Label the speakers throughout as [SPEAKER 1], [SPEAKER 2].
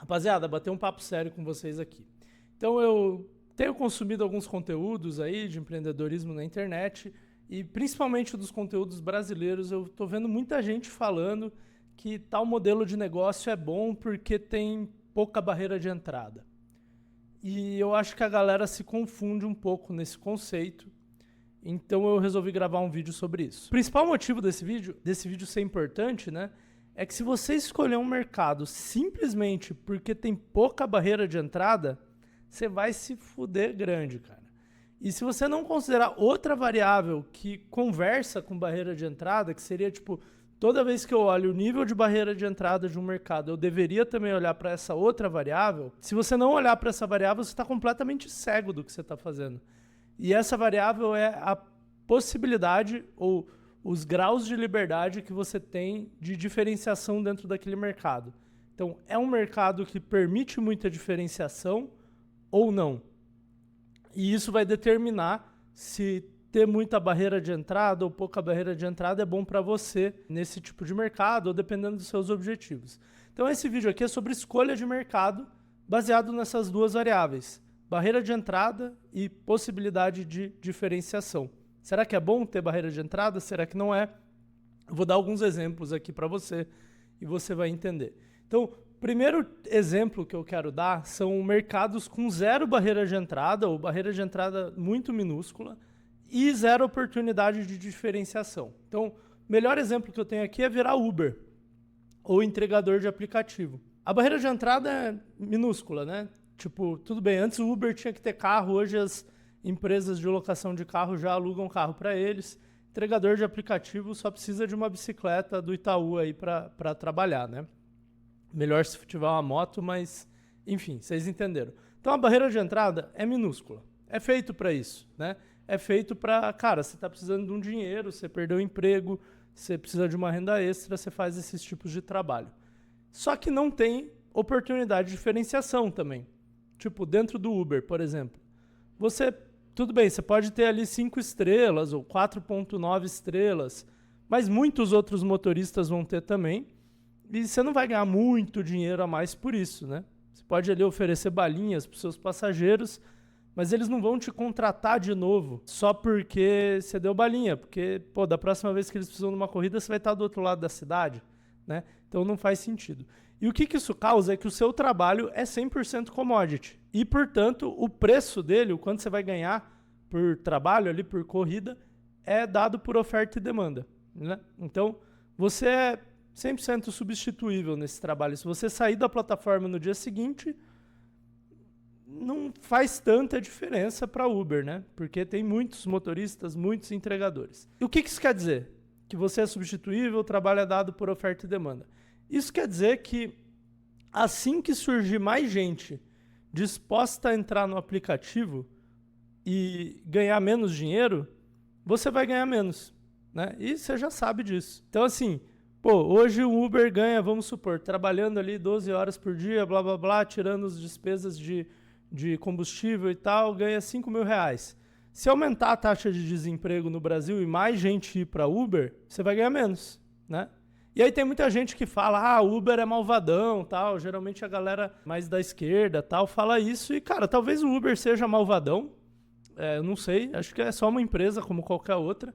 [SPEAKER 1] Rapaziada, bater um papo sério com vocês aqui. Então eu tenho consumido alguns conteúdos aí de empreendedorismo na internet e principalmente dos conteúdos brasileiros. Eu tô vendo muita gente falando que tal modelo de negócio é bom porque tem pouca barreira de entrada. E eu acho que a galera se confunde um pouco nesse conceito. Então eu resolvi gravar um vídeo sobre isso. O principal motivo desse vídeo ser importante, né, é que se você escolher um mercado simplesmente porque tem pouca barreira de entrada, você vai se fuder grande, cara. E se você não considerar outra variável que conversa com barreira de entrada, que seria tipo, toda vez que eu olho o nível de barreira de entrada de um mercado, eu deveria também olhar para essa outra variável. Se você não olhar para essa variável, você está completamente cego do que você está fazendo. E essa variável é a possibilidade ou os graus de liberdade que você tem de diferenciação dentro daquele mercado. Então, é um mercado que permite muita diferenciação ou não. E isso vai determinar se ter muita barreira de entrada ou pouca barreira de entrada é bom para você nesse tipo de mercado ou dependendo dos seus objetivos. Então, esse vídeo aqui é sobre escolha de mercado baseado nessas duas variáveis. Barreira de entrada e possibilidade de diferenciação. Será que é bom ter barreira de entrada? Será que não é? Eu vou dar alguns exemplos aqui para você e você vai entender. Então, o primeiro exemplo que eu quero dar são mercados com zero barreira de entrada ou barreira de entrada muito minúscula e zero oportunidade de diferenciação. Então, o melhor exemplo que eu tenho aqui é virar Uber ou entregador de aplicativo. A barreira de entrada é minúscula, né? Tipo, tudo bem, antes o Uber tinha que ter carro, hoje as empresas de locação de carro já alugam carro para eles. Entregador de aplicativo só precisa de uma bicicleta do Itaú aí para trabalhar, né? Melhor se tiver uma moto, mas enfim, vocês entenderam. Então a barreira de entrada é minúscula, é feito para isso, né? É feito para, cara, você está precisando de um dinheiro, você perdeu o emprego, você precisa de uma renda extra, você faz esses tipos de trabalho. Só que não tem oportunidade de diferenciação também. Tipo, dentro do Uber, por exemplo. Tudo bem, você pode ter ali 5 estrelas ou 4.9 estrelas, mas muitos outros motoristas vão ter também, e você não vai ganhar muito dinheiro a mais por isso, né? Você pode ali oferecer balinhas para os seus passageiros, mas eles não vão te contratar de novo só porque você deu balinha, porque, pô, da próxima vez que eles precisam de uma corrida, você vai estar do outro lado da cidade, né? Então não faz sentido. E o que isso causa é que o seu trabalho é 100% commodity. E, portanto, o preço dele, o quanto você vai ganhar por trabalho ali, por corrida, é dado por oferta e demanda, né? Então, você é 100% substituível nesse trabalho. Se você sair da plataforma no dia seguinte, não faz tanta diferença para Uber, né? Porque tem muitos motoristas, muitos entregadores. E o que isso quer dizer? Que você é substituível, o trabalho é dado por oferta e demanda. Isso quer dizer que assim que surgir mais gente disposta a entrar no aplicativo e ganhar menos dinheiro, você vai ganhar menos, né? E você já sabe disso. Então, assim, pô, hoje o Uber ganha, vamos supor, trabalhando ali 12 horas por dia, blá, blá, blá, tirando as despesas de combustível e tal, ganha R$5.000. Se aumentar a taxa de desemprego no Brasil e mais gente ir para Uber, você vai ganhar menos, né? E aí tem muita gente que fala, Uber é malvadão, tal. Geralmente a galera mais da esquerda, tal, fala isso. E, cara, talvez o Uber seja malvadão. Eu não sei, acho que é só uma empresa como qualquer outra.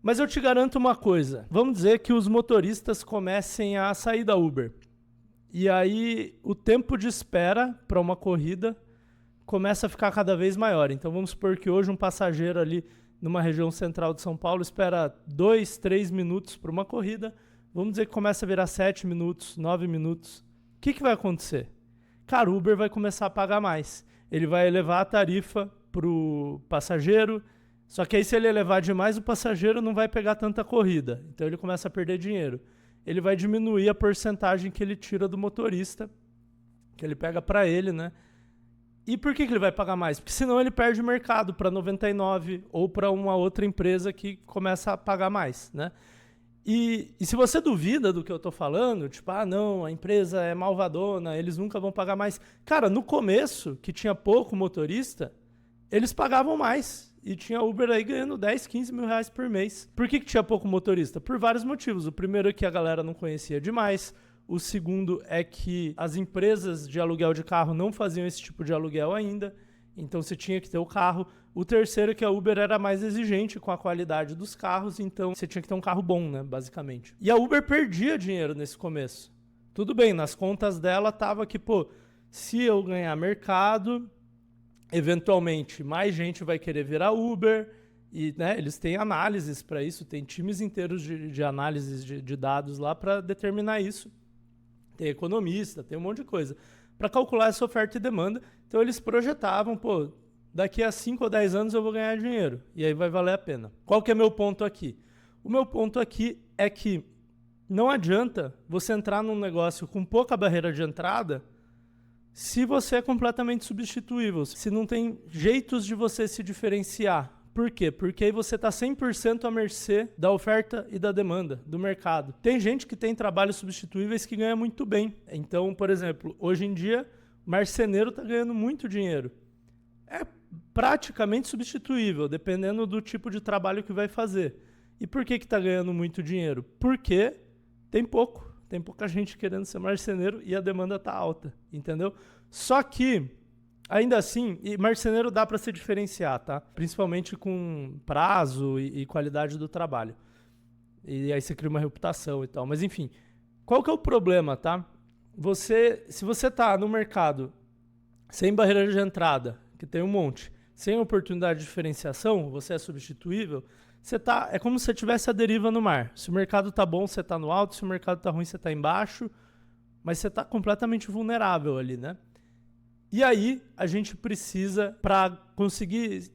[SPEAKER 1] Mas eu te garanto uma coisa. Vamos dizer que os motoristas comecem a sair da Uber. E aí o tempo de espera para uma corrida começa a ficar cada vez maior. Então vamos supor que hoje um passageiro ali numa região central de São Paulo espera 2, 3 minutos para uma corrida. Vamos dizer que começa a virar 7 minutos, 9 minutos. O que vai acontecer? Cara, o Uber vai começar a pagar mais. Ele vai elevar a tarifa para o passageiro, só que aí se ele elevar demais, o passageiro não vai pegar tanta corrida. Então ele começa a perder dinheiro. Ele vai diminuir a porcentagem que ele tira do motorista, que ele pega para ele, né? E por que ele vai pagar mais? Porque senão ele perde o mercado para 99 ou para uma outra empresa que começa a pagar mais, né? E se você duvida do que eu tô falando, tipo, não, a empresa é malvadona, eles nunca vão pagar mais. Cara, no começo, que tinha pouco motorista, eles pagavam mais. E tinha Uber aí ganhando 10, 15 mil reais por mês. Por que tinha pouco motorista? Por vários motivos. O primeiro é que a galera não conhecia demais. O segundo é que as empresas de aluguel de carro não faziam esse tipo de aluguel ainda, então você tinha que ter o carro. O terceiro é que a Uber era mais exigente com a qualidade dos carros, então você tinha que ter um carro bom, né, basicamente. E a Uber perdia dinheiro nesse começo. Tudo bem, nas contas dela tava que, pô, se eu ganhar mercado, eventualmente mais gente vai querer virar Uber, e né, eles têm análises para isso, tem times inteiros de análises de dados lá para determinar isso. Tem economista, tem um monte de coisa para calcular essa oferta e demanda. Então eles projetavam, pô, daqui a 5 ou 10 anos eu vou ganhar dinheiro, e aí vai valer a pena. Qual que é meu ponto aqui? O meu ponto aqui é que não adianta você entrar num negócio com pouca barreira de entrada se você é completamente substituível, se não tem jeitos de você se diferenciar. Por quê? Porque aí você está 100% à mercê da oferta e da demanda do mercado. Tem gente que tem trabalhos substituíveis que ganha muito bem. Então, por exemplo, hoje em dia, o marceneiro está ganhando muito dinheiro. É praticamente substituível, dependendo do tipo de trabalho que vai fazer. E por que está ganhando muito dinheiro? Porque tem pouca gente querendo ser marceneiro e a demanda está alta, entendeu? Só que, ainda assim, e marceneiro dá para se diferenciar, tá? Principalmente com prazo e qualidade do trabalho. E aí você cria uma reputação e tal. Mas enfim, qual que é o problema, tá? Se você tá no mercado sem barreira de entrada, que tem um monte, sem oportunidade de diferenciação, você é substituível, é como se você tivesse a deriva no mar. Se o mercado tá bom, você tá no alto, se o mercado tá ruim, você tá embaixo, mas você tá completamente vulnerável ali, né? E aí, a gente precisa, para conseguir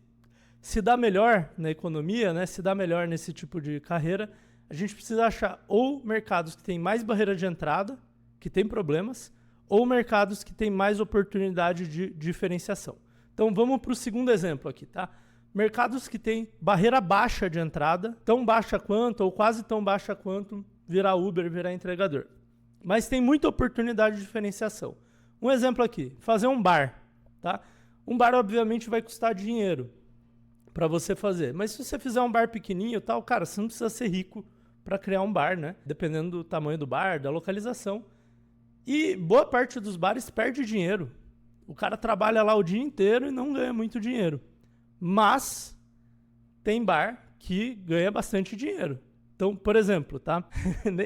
[SPEAKER 1] se dar melhor na economia, né, se dar melhor nesse tipo de carreira, a gente precisa achar ou mercados que têm mais barreira de entrada, que têm problemas, ou mercados que têm mais oportunidade de diferenciação. Então, vamos para o segundo exemplo aqui, tá? Mercados que têm barreira baixa de entrada, tão baixa quanto, ou quase tão baixa quanto, virar Uber, virar entregador. Mas tem muita oportunidade de diferenciação. Um exemplo aqui, fazer um bar, tá? Um bar, obviamente, vai custar dinheiro para você fazer. Mas se você fizer um bar pequenininho e tal, cara, você não precisa ser rico para criar um bar, né? Dependendo do tamanho do bar, da localização. E boa parte dos bares perde dinheiro. O cara trabalha lá o dia inteiro e não ganha muito dinheiro. Mas tem bar que ganha bastante dinheiro. Então, por exemplo, tá?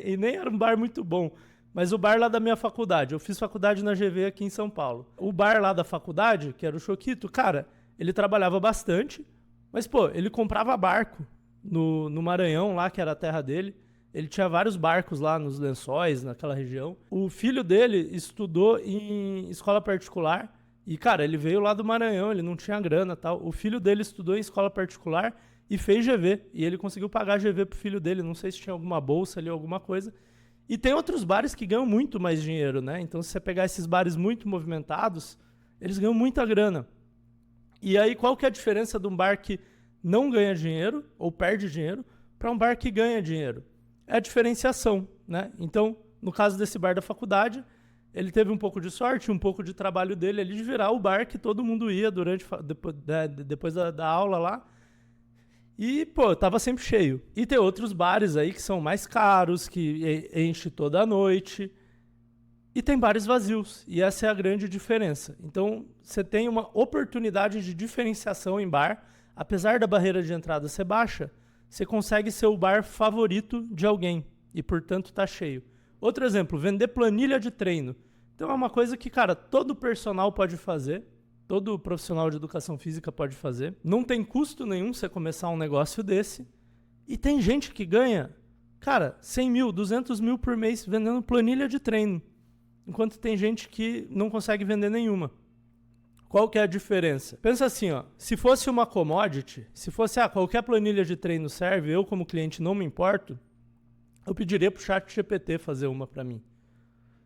[SPEAKER 1] E nem era um bar muito bom, mas o bar lá da minha faculdade, eu fiz faculdade na GV aqui em São Paulo. O bar lá da faculdade, que era o Choquito, cara, ele trabalhava bastante, mas, pô, ele comprava barco no Maranhão lá, que era a terra dele. Ele tinha vários barcos lá nos Lençóis, naquela região. O filho dele estudou em escola particular e, cara, ele veio lá do Maranhão, ele não tinha grana e tal. O filho dele estudou em escola particular e fez GV. E ele conseguiu pagar GV pro filho dele. Não sei se tinha alguma bolsa ali, alguma coisa. E tem outros bares que ganham muito mais dinheiro, né? Então, se você pegar esses bares muito movimentados, eles ganham muita grana. E aí, qual que é a diferença de um bar que não ganha dinheiro ou perde dinheiro para um bar que ganha dinheiro? É a diferenciação, né? Então, no caso desse bar da faculdade, ele teve um pouco de sorte, um pouco de trabalho dele ali de virar o bar que todo mundo ia depois da aula lá. E, pô, tava sempre cheio. E tem outros bares aí que são mais caros, que enche toda a noite. E tem bares vazios. E essa é a grande diferença. Então, você tem uma oportunidade de diferenciação em bar. Apesar da barreira de entrada ser baixa, você consegue ser o bar favorito de alguém. E, portanto, tá cheio. Outro exemplo, vender planilha de treino. Então, é uma coisa que, cara, todo personal pode fazer. Todo profissional de educação física pode fazer. Não tem custo nenhum você começar um negócio desse. E tem gente que ganha, cara, 100 mil, 200 mil por mês vendendo planilha de treino. Enquanto tem gente que não consegue vender nenhuma. Qual que é a diferença? Pensa assim, ó, se fosse uma commodity, se fosse, qualquer planilha de treino serve, eu como cliente não me importo, eu pediria pro ChatGPT fazer uma para mim.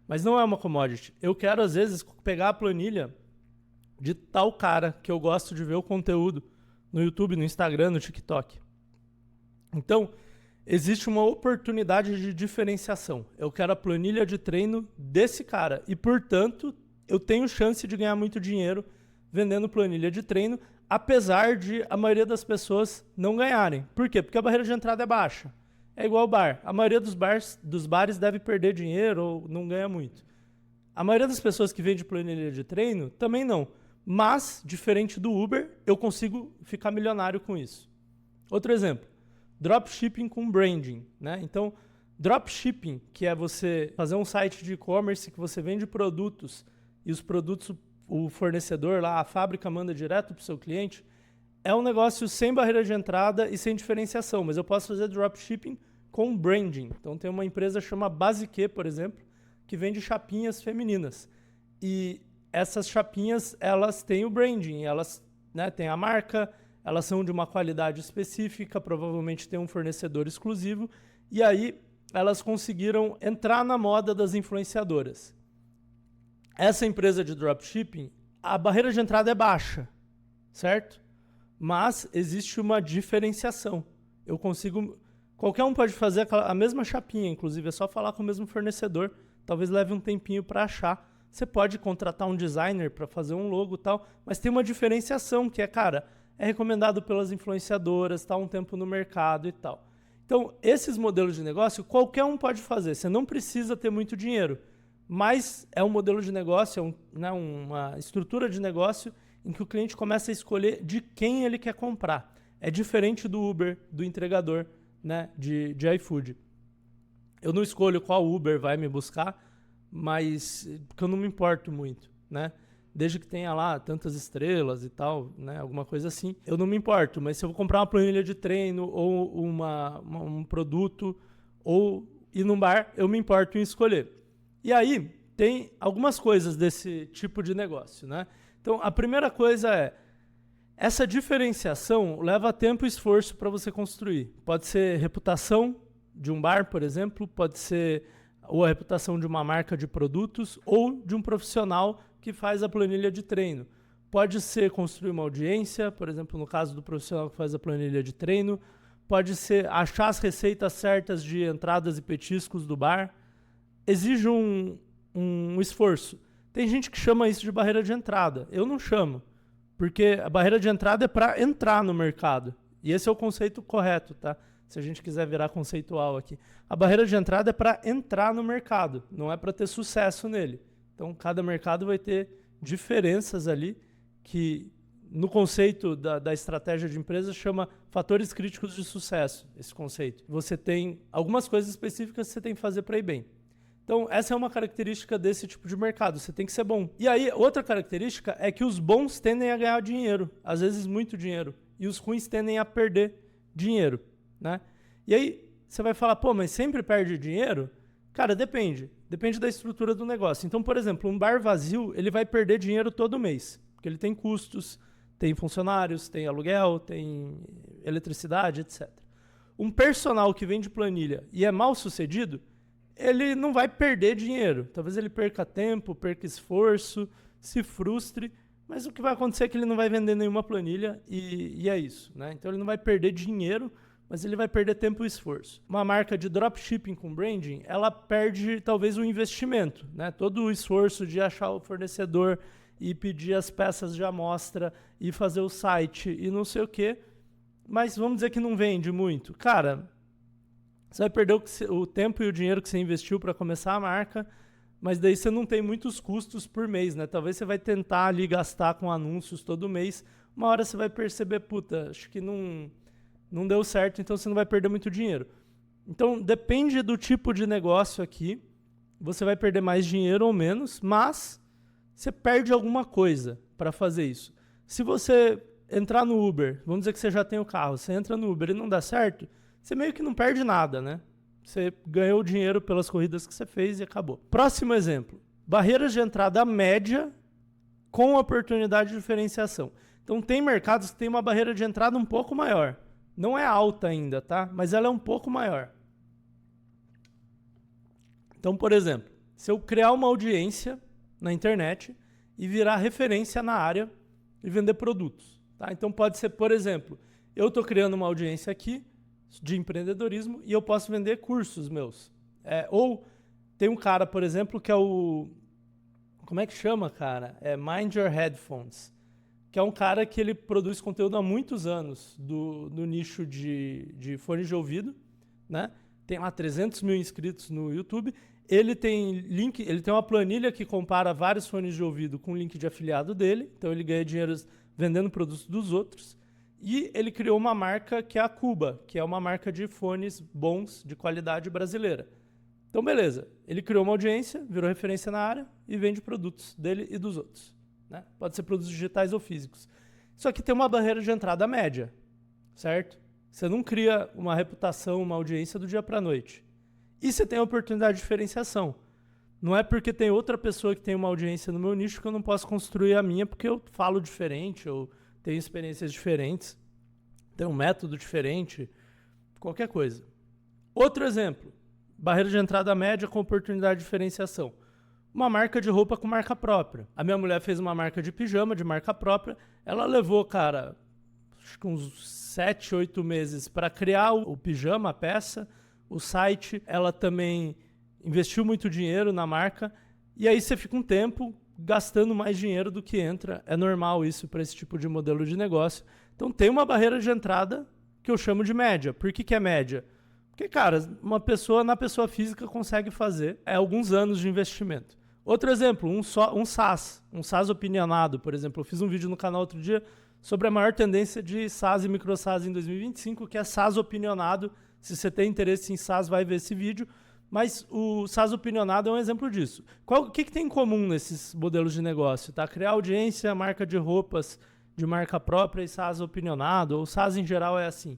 [SPEAKER 1] Mas não é uma commodity. Eu quero, às vezes, pegar a planilha de tal cara que eu gosto de ver o conteúdo no YouTube, no Instagram, no TikTok. Então, existe uma oportunidade de diferenciação. Eu quero a planilha de treino desse cara e, portanto, eu tenho chance de ganhar muito dinheiro vendendo planilha de treino, apesar de a maioria das pessoas não ganharem. Por quê? Porque a barreira de entrada é baixa. É igual bar. A maioria dos bares deve perder dinheiro ou não ganha muito. A maioria das pessoas que vende planilha de treino também não. Mas, diferente do Uber, eu consigo ficar milionário com isso. Outro exemplo, dropshipping com branding, né? Então, dropshipping, que é você fazer um site de e-commerce que você vende produtos e os produtos, o fornecedor lá, a fábrica manda direto para o seu cliente, é um negócio sem barreira de entrada e sem diferenciação, mas eu posso fazer dropshipping com branding. Então, tem uma empresa chamada Basique, por exemplo, que vende chapinhas femininas. E essas chapinhas, elas têm o branding, elas, né, têm a marca, elas são de uma qualidade específica, provavelmente tem um fornecedor exclusivo, e aí elas conseguiram entrar na moda das influenciadoras. Essa empresa de dropshipping, a barreira de entrada é baixa, certo? Mas existe uma diferenciação. Eu consigo... Qualquer um pode fazer a mesma chapinha, inclusive, é só falar com o mesmo fornecedor, talvez leve um tempinho para achar. Você pode contratar um designer para fazer um logo e tal, mas tem uma diferenciação que é, cara, é recomendado pelas influenciadoras, está há um tempo no mercado e tal. Então, esses modelos de negócio, qualquer um pode fazer. Você não precisa ter muito dinheiro, mas é um modelo de negócio, né, uma estrutura de negócio em que o cliente começa a escolher de quem ele quer comprar. É diferente do Uber, do entregador, né, de iFood. Eu não escolho qual Uber vai me buscar, mas porque eu não me importo muito, né? Desde que tenha lá tantas estrelas e tal, né? Alguma coisa assim, eu não me importo. Mas se eu vou comprar uma planilha de treino ou um produto ou ir num bar, eu me importo em escolher. E aí, tem algumas coisas desse tipo de negócio, né? Então, a primeira coisa é, essa diferenciação leva tempo e esforço para você construir. Pode ser reputação de um bar, por exemplo, pode ser ou a reputação de uma marca de produtos ou de um profissional que faz a planilha de treino. Pode ser construir uma audiência, por exemplo, no caso do profissional que faz a planilha de treino. Pode ser achar as receitas certas de entradas e petiscos do bar. Exige um esforço. Tem gente que chama isso de barreira de entrada. Eu não chamo, porque a barreira de entrada é para entrar no mercado. E esse é o conceito correto, tá? Se a gente quiser virar conceitual aqui. A barreira de entrada é para entrar no mercado, não é para ter sucesso nele. Então, cada mercado vai ter diferenças ali que, no conceito da estratégia de empresa, chama fatores críticos de sucesso, esse conceito. Você tem algumas coisas específicas que você tem que fazer para ir bem. Então, essa é uma característica desse tipo de mercado. Você tem que ser bom. E aí, outra característica é que os bons tendem a ganhar dinheiro, às vezes muito dinheiro, e os ruins tendem a perder dinheiro, né? E aí, você vai falar, pô, mas sempre perde dinheiro? Cara, depende. Depende da estrutura do negócio. Então, por exemplo, um bar vazio, ele vai perder dinheiro todo mês, porque ele tem custos, tem funcionários, tem aluguel, tem eletricidade, etc. Um personal que vende planilha e é mal sucedido, ele não vai perder dinheiro. Talvez ele perca tempo, perca esforço, se frustre, mas o que vai acontecer é que ele não vai vender nenhuma planilha e é isso, né? Então ele não vai perder dinheiro, mas ele vai perder tempo e esforço. Uma marca de dropshipping com branding, ela perde talvez o investimento, né? Todo o esforço de achar o fornecedor e pedir as peças de amostra e fazer o site e não sei o quê, mas vamos dizer que não vende muito. Cara, você vai perder o tempo e o dinheiro que você investiu para começar a marca, mas daí você não tem muitos custos por mês, né? Talvez você vai tentar ali gastar com anúncios todo mês, uma hora você vai perceber, puta, acho que não deu certo, então você não vai perder muito dinheiro. Então, depende do tipo de negócio aqui, você vai perder mais dinheiro ou menos, mas você perde alguma coisa para fazer isso. Se você entrar no Uber, vamos dizer que você já tem o carro, você entra no Uber e não dá certo, você meio que não perde nada, né? Você ganhou dinheiro pelas corridas que você fez e acabou. Próximo exemplo. Barreiras de entrada média com oportunidade de diferenciação. Então, tem mercados que tem uma barreira de entrada um pouco maior. Não é alta ainda, tá? Mas ela é um pouco maior. Então, por exemplo, se eu criar uma audiência na internet e virar referência na área e vender produtos, tá? Então, pode ser, por exemplo, eu estou criando uma audiência aqui de empreendedorismo e eu posso vender cursos meus. Ou tem um cara, por exemplo, que é o... Como é que chama, cara? É Mind Your Headphones, que é um cara que ele produz conteúdo há muitos anos do nicho de fones de ouvido, né? tem lá 300 mil inscritos no YouTube, ele tem uma planilha que compara vários fones de ouvido com o link de afiliado dele, então ele ganha dinheiro vendendo produtos dos outros, e ele criou uma marca que é a Cuba, que é uma marca de fones bons, de qualidade brasileira. Então, beleza, ele criou uma audiência, virou referência na área e vende produtos dele e dos outros, né? Pode ser produtos digitais ou físicos. Só que tem uma barreira de entrada média, certo? Você não cria uma reputação, uma audiência do dia para a noite. E você tem a oportunidade de diferenciação. Não é porque tem outra pessoa que tem uma audiência no meu nicho que eu não posso construir a minha porque eu falo diferente, eu tenho experiências diferentes, tenho um método diferente, qualquer coisa. Outro exemplo, barreira de entrada média com oportunidade de diferenciação. Uma marca de roupa com marca própria. A minha mulher fez uma marca de pijama de marca própria, ela levou, cara, acho que uns 7, 8 meses para criar o pijama, a peça, o site, ela também investiu muito dinheiro na marca, e aí você fica um tempo gastando mais dinheiro do que entra. É normal isso para esse tipo de modelo de negócio. Então tem uma barreira de entrada que eu chamo de média. Por que é média? Porque, cara, uma pessoa na pessoa física consegue fazer alguns anos de investimento. Outro exemplo, um SaaS opinionado, por exemplo. Eu fiz um vídeo no canal outro dia sobre a maior tendência de SaaS e micro SaaS em 2025, que é SaaS opinionado. Se você tem interesse em SaaS, vai ver esse vídeo. Mas o SaaS opinionado é um exemplo disso. O que tem em comum nesses modelos de negócio? Tá? Criar audiência, marca de roupas de marca própria e SaaS opinionado, ou SaaS em geral é assim.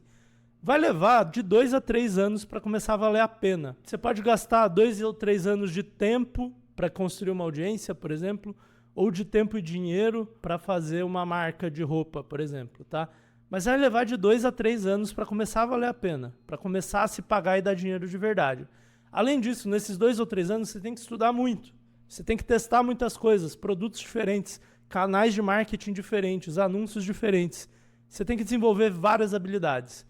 [SPEAKER 1] Vai levar de 2 a 3 anos para começar a valer a pena. Você pode gastar 2 ou 3 anos de tempo para construir uma audiência, por exemplo, ou de tempo e dinheiro para fazer uma marca de roupa, por exemplo, tá? Mas vai levar de 2 a 3 anos para começar a valer a pena, para começar a se pagar e dar dinheiro de verdade. Além disso, nesses 2 ou 3 anos, você tem que estudar muito. Você tem que testar muitas coisas, produtos diferentes, canais de marketing diferentes, anúncios diferentes. Você tem que desenvolver várias habilidades.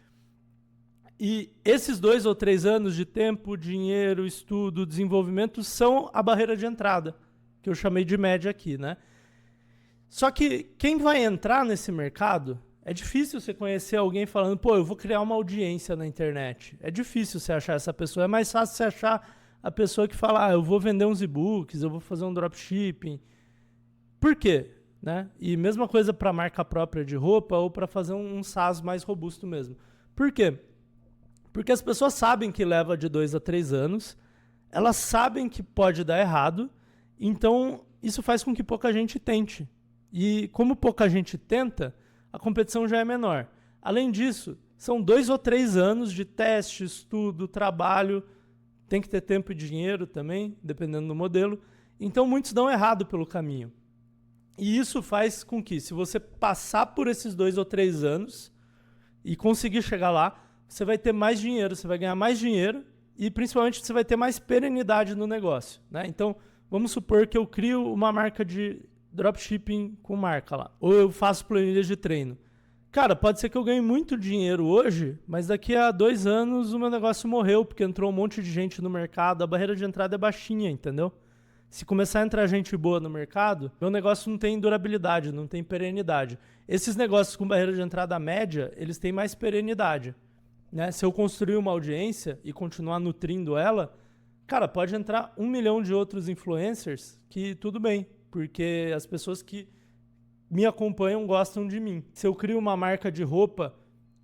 [SPEAKER 1] E esses 2 ou 3 anos de tempo, dinheiro, estudo, desenvolvimento são a barreira de entrada, que eu chamei de média aqui, né? Só que quem vai entrar nesse mercado, é difícil você conhecer alguém falando, pô, eu vou criar uma audiência na internet. É difícil você achar essa pessoa. É mais fácil você achar a pessoa que fala, eu vou vender uns e-books, eu vou fazer um dropshipping. Por quê? Né? E mesma coisa para marca própria de roupa ou para fazer um SaaS mais robusto mesmo. Por quê? Porque as pessoas sabem que leva de 2 a 3 anos, elas sabem que pode dar errado, então isso faz com que pouca gente tente. E como pouca gente tenta, a competição já é menor. Além disso, são 2 ou 3 anos de teste, estudo, trabalho, tem que ter tempo e dinheiro também, dependendo do modelo. Então muitos dão errado pelo caminho. E isso faz com que, se você passar por esses 2 ou 3 anos e conseguir chegar lá, você vai ter mais dinheiro, você vai ganhar mais dinheiro e principalmente você vai ter mais perenidade no negócio, né? Então, vamos supor que eu crio uma marca de dropshipping com marca lá, ou eu faço planilhas de treino. Cara, pode ser que eu ganhe muito dinheiro hoje, mas daqui a 2 anos o meu negócio morreu, porque entrou um monte de gente no mercado, a barreira de entrada é baixinha, entendeu? Se começar a entrar gente boa no mercado, meu negócio não tem durabilidade, não tem perenidade. Esses negócios com barreira de entrada média, eles têm mais perenidade. Né? Se eu construir uma audiência e continuar nutrindo ela, cara, pode entrar 1 milhão de outros influencers que tudo bem, porque as pessoas que me acompanham gostam de mim. Se eu crio uma marca de roupa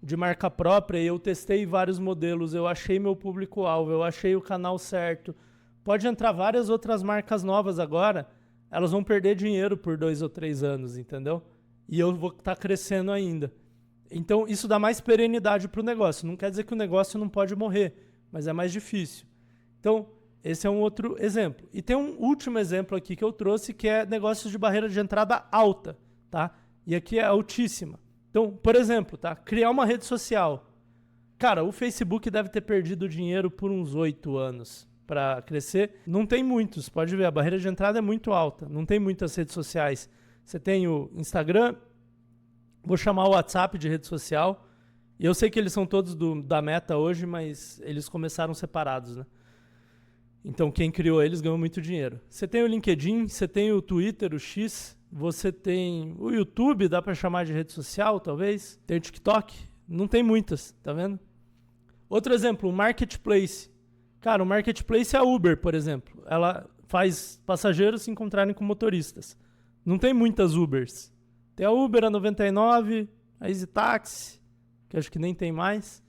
[SPEAKER 1] de marca própria e eu testei vários modelos, eu achei meu público-alvo, eu achei o canal certo, pode entrar várias outras marcas novas agora, elas vão perder dinheiro por 2 ou 3 anos, entendeu? E eu vou estar crescendo ainda. Então, isso dá mais perenidade para o negócio. Não quer dizer que o negócio não pode morrer, mas é mais difícil. Então, esse é um outro exemplo. E tem um último exemplo aqui que eu trouxe, que é negócios de barreira de entrada alta, tá? E aqui é altíssima. Então, por exemplo, tá? Criar uma rede social. Cara, o Facebook deve ter perdido dinheiro por uns 8 anos para crescer. Não tem muitos, pode ver, a barreira de entrada é muito alta. Não tem muitas redes sociais. Você tem o Instagram, vou chamar o WhatsApp de rede social. E eu sei que eles são todos da Meta hoje, mas eles começaram separados, né? Então, quem criou eles ganhou muito dinheiro. Você tem o LinkedIn, você tem o Twitter, o X, você tem o YouTube, dá para chamar de rede social, talvez. Tem o TikTok, não tem muitas, tá vendo? Outro exemplo, o marketplace. Cara, o marketplace é a Uber, por exemplo. Ela faz passageiros se encontrarem com motoristas. Não tem muitas Ubers. Tem a Uber, a 99, a Easy Taxi, que acho que nem tem mais.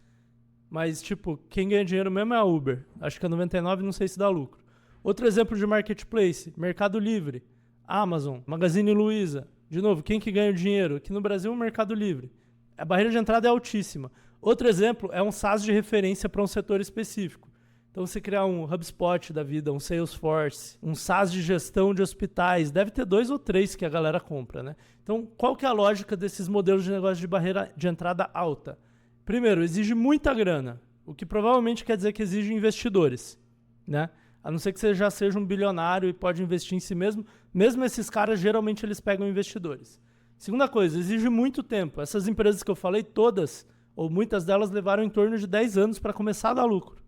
[SPEAKER 1] Mas, tipo, quem ganha dinheiro mesmo é a Uber. Acho que a 99 não sei se dá lucro. Outro exemplo de marketplace, Mercado Livre, Amazon, Magazine Luiza. De novo, quem que ganha o dinheiro? Aqui no Brasil, o Mercado Livre. A barreira de entrada é altíssima. Outro exemplo é um SaaS de referência para um setor específico. Então, você criar um HubSpot da vida, um Salesforce, um SaaS de gestão de hospitais, deve ter 2 ou 3 que a galera compra, né? Então, qual que é a lógica desses modelos de negócio de barreira de entrada alta? Primeiro, exige muita grana, o que provavelmente quer dizer que exige investidores, né? A não ser que você já seja um bilionário e pode investir em si mesmo. Mesmo esses caras, geralmente, eles pegam investidores. Segunda coisa, exige muito tempo. Essas empresas que eu falei, todas, ou muitas delas, levaram em torno de 10 anos para começar a dar lucro,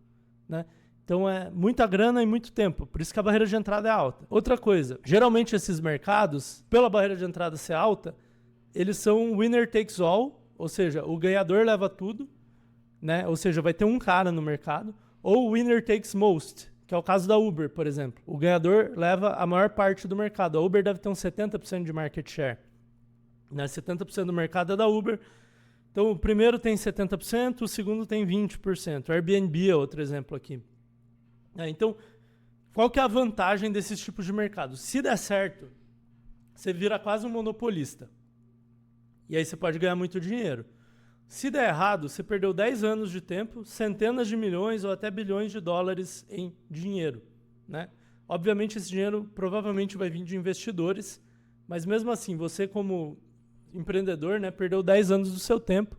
[SPEAKER 1] né? Então, é muita grana e muito tempo. Por isso que a barreira de entrada é alta. Outra coisa, geralmente esses mercados, pela barreira de entrada ser alta, eles são winner takes all, ou seja, o ganhador leva tudo, né? Ou seja, vai ter um cara no mercado, ou winner takes most, que é o caso da Uber, por exemplo. O ganhador leva a maior parte do mercado. A Uber deve ter uns 70% de market share, né? 70% do mercado é da Uber. Então, o primeiro tem 70%, o segundo tem 20%. O Airbnb é outro exemplo aqui. Então, qual que é a vantagem desses tipos de mercado? Se der certo, você vira quase um monopolista. E aí você pode ganhar muito dinheiro. Se der errado, você perdeu 10 anos de tempo, centenas de milhões ou até bilhões de dólares em dinheiro, né? Obviamente, esse dinheiro provavelmente vai vir de investidores, mas mesmo assim, você como empreendedor, né, perdeu 10 anos do seu tempo.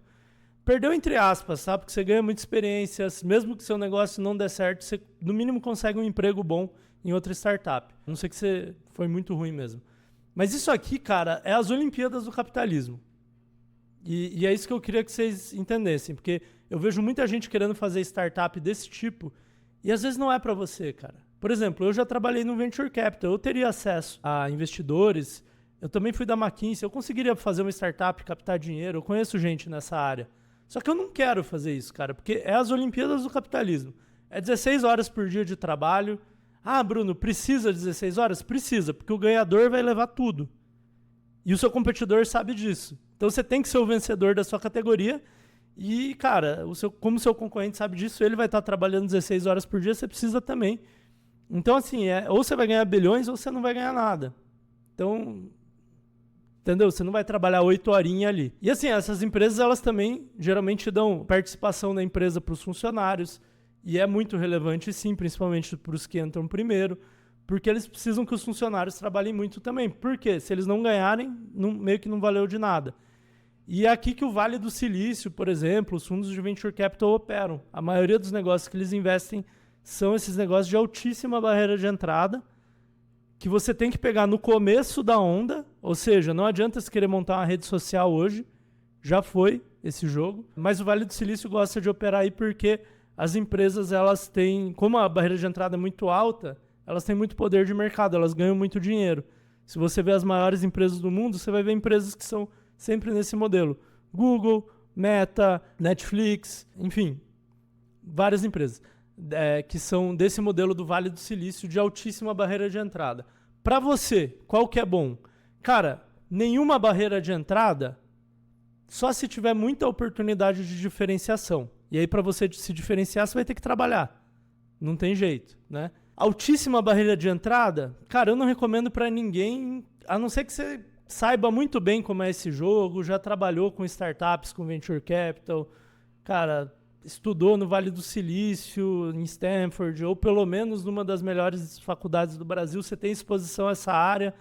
[SPEAKER 1] Perdeu entre aspas, sabe? Porque você ganha muita experiência, mesmo que seu negócio não der certo, você no mínimo consegue um emprego bom em outra startup. A não sei que você foi muito ruim mesmo. Mas isso aqui, cara, é as Olimpíadas do capitalismo. E é isso que eu queria que vocês entendessem, porque eu vejo muita gente querendo fazer startup desse tipo e às vezes não é para você, cara. Por exemplo, eu já trabalhei no Venture Capital, eu teria acesso a investidores, eu também fui da McKinsey, eu conseguiria fazer uma startup, captar dinheiro, eu conheço gente nessa área. Só que eu não quero fazer isso, cara, porque é as Olimpíadas do capitalismo. É 16 horas por dia de trabalho. Ah, Bruno, precisa de 16 horas? Precisa, porque o ganhador vai levar tudo. E o seu competidor sabe disso. Então você tem que ser o vencedor da sua categoria. E, cara, como o seu concorrente sabe disso, ele vai estar trabalhando 16 horas por dia, você precisa também. Então, assim, ou você vai ganhar bilhões ou você não vai ganhar nada. Então, entendeu? Você não vai trabalhar 8 horinhas ali. E assim, essas empresas, elas também geralmente dão participação na empresa para os funcionários. E é muito relevante, sim, principalmente para os que entram primeiro, porque eles precisam que os funcionários trabalhem muito também. Por quê? Se eles não ganharem, meio que não valeu de nada. E é aqui que o Vale do Silício, por exemplo, os fundos de Venture Capital operam. A maioria dos negócios que eles investem são esses negócios de altíssima barreira de entrada, que você tem que pegar no começo da onda, ou seja, não adianta você querer montar uma rede social hoje, já foi esse jogo, mas o Vale do Silício gosta de operar aí porque as empresas, elas têm, como a barreira de entrada é muito alta, elas têm muito poder de mercado, elas ganham muito dinheiro. Se você vê as maiores empresas do mundo, você vai ver empresas que são sempre nesse modelo. Google, Meta, Netflix, enfim, várias empresas que são desse modelo do Vale do Silício de altíssima barreira de entrada. Para você, qual que é bom? Cara, nenhuma barreira de entrada, só se tiver muita oportunidade de diferenciação. E aí, para você se diferenciar, você vai ter que trabalhar. Não tem jeito, né? Altíssima barreira de entrada, cara, eu não recomendo para ninguém, a não ser que você saiba muito bem como é esse jogo, já trabalhou com startups, com Venture Capital, cara, estudou no Vale do Silício, em Stanford, ou pelo menos numa das melhores faculdades do Brasil, você tem exposição a essa área,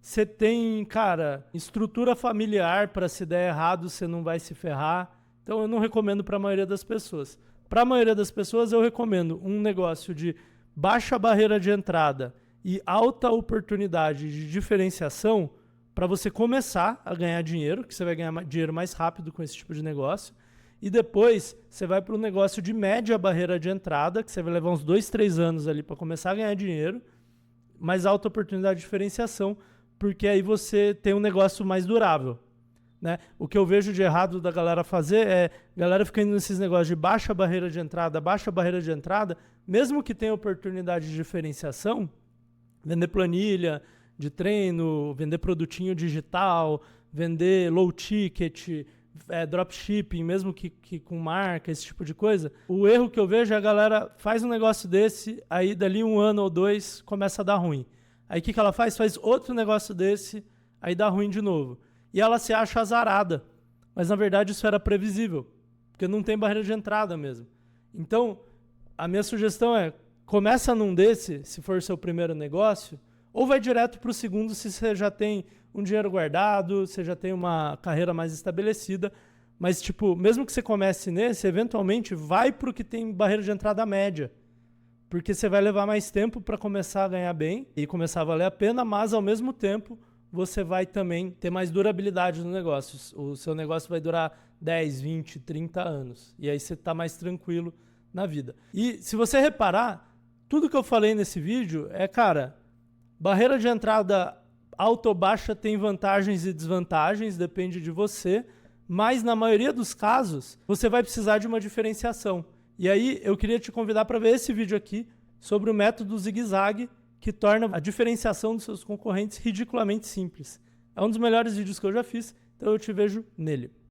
[SPEAKER 1] você tem, cara, estrutura familiar para se der errado, você não vai se ferrar. Então eu não recomendo para a maioria das pessoas. Para a maioria das pessoas eu recomendo um negócio de baixa barreira de entrada e alta oportunidade de diferenciação para você começar a ganhar dinheiro, que você vai ganhar dinheiro mais rápido com esse tipo de negócio. E depois você vai para um negócio de média barreira de entrada, que você vai levar uns 2, 3 anos ali para começar a ganhar dinheiro, mais alta oportunidade de diferenciação, porque aí você tem um negócio mais durável. né? O que eu vejo de errado da galera fazer é, a galera fica indo nesses negócios de baixa barreira de entrada, mesmo que tenha oportunidade de diferenciação, vender planilha de treino, vender produtinho digital, vender low ticket, dropshipping, mesmo que com marca, esse tipo de coisa. O erro que eu vejo é a galera faz um negócio desse, aí dali 1 ano ou 2 começa a dar ruim. Aí o que ela faz? Faz outro negócio desse, aí dá ruim de novo. E ela se acha azarada. Mas na verdade isso era previsível, porque não tem barreira de entrada mesmo. Então, a minha sugestão é, começa num desse, se for seu primeiro negócio, ou vai direto para o segundo se você já tem um dinheiro guardado, você já tem uma carreira mais estabelecida. Mas, tipo, mesmo que você comece nesse, eventualmente vai para o que tem barreira de entrada média. Porque você vai levar mais tempo para começar a ganhar bem e começar a valer a pena, mas ao mesmo tempo você vai também ter mais durabilidade no negócio. O seu negócio vai durar 10, 20, 30 anos. E aí você está mais tranquilo na vida. E se você reparar, tudo que eu falei nesse vídeo é, cara, barreira de entrada alta ou baixa tem vantagens e desvantagens, depende de você, mas na maioria dos casos você vai precisar de uma diferenciação. E aí eu queria te convidar para ver esse vídeo aqui sobre o método zigue-zague, que torna a diferenciação dos seus concorrentes ridiculamente simples. É um dos melhores vídeos que eu já fiz, então eu te vejo nele.